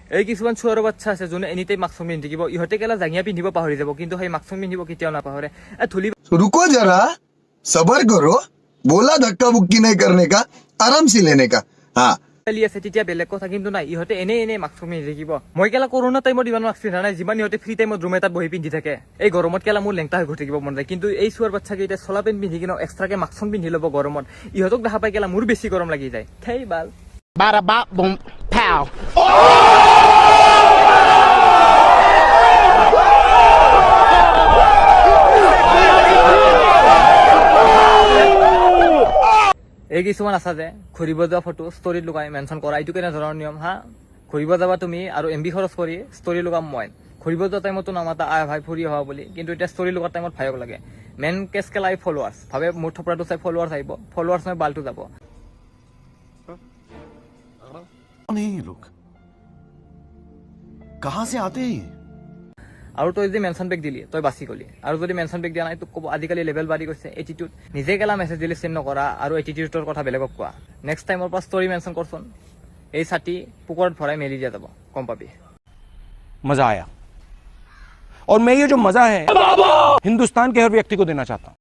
এই কিছুমান চোৰৰ বাচ্চা আছে যোনে এনি টাইম মাস্ক পিন্ধি থাকিব, ইহঁতে কেলা জাঙিয়া পিন্ধিব পাহৰি যাব, কিন্তু সেই মাস্ক পিন্ধিব কেতিয়াও নাপাহৰে। ধূলি रुको जरा सबर करो, बोला धक्का बुक्की नहीं करने का, आराम से लेने का। हाँ বালি আছে তেতিয়া বেলেগ কথা, কিন্তু নাই ইহঁতে এনেই মাস্ক পিন্ধি থাকিব। মই কেলা কৰোণা টাইমত ইমান মাস্ক পিন্ধা নাই, যিমান ইহঁতে ফ্ৰী টাইমত ৰুম এটাত বহি পিন্ধি থাকে। এই গৰমত কেলা মোৰ লেংটা হৈ ঘূৰি থাকিব মন যায়, কিন্তু এই চোৱাৰ বাচ্চা কেইটা চলা পেণ্ট পিন্ধি কিনে এক্সট্ৰাকে মাস্ক পিন্ধি ল'ব গৰমত, ইহঁতক দেখা পাই কেলা মোৰ বেছি গৰম লাগি যায়। সেই বাল Bada bop boom pow. এই কিছুমান আছা যে ঘূৰিব যোৱা ফটো ষ্টৰিত লুকাই মেনশ্যন কৰা, এইটো কেনেধৰণৰ নিয়ম হা? ঘূৰিব যাবা তুমি আৰু MB খৰচ কৰি ষ্টৰি লুকাম মই। ঘূৰিব যোৱা টাইমতো নামাতা আই ভাই ফুৰি অহা বুলি, কিন্তু এতিয়া ষ্টৰি লুকাৰ টাইমত ভাইক লাগে। মেইন কেছ কেলাই ফলোৱাৰ্ছ, ভাবে মোৰ থপৰাটো চাই ফলোৱাৰ্ছ আহিব, ফলোৱাৰ্ছ নহয় বালটো যাব। नहीं लोग कहां से आते हैं? আৰু তই যদি মেনশ্যন বেক দিলি তই বাচি গলি, আৰু যদি মেনশ্যন বেক দিয়া নাই তোক ক'ব আজিকালি লেভেল বাঢ়ি গৈছে, এটিটিউড। নিজে কেলা মেছেজ দিলে চেণ্ড নকৰা আৰু এটিটিউডৰ কথা বেলেগক কোৱা। নেক্সট টাইমৰ পৰা ষ্টৰি মেনশ্যন কৰচোন, এই ছাতি পুকুৰত ভৰাই মেলি দিয়া যাব, গম পাবি। मजा आया और मैं ये जो मजा है हिंदुस्तान के हर व्यक्ति को देना चाहता हूं।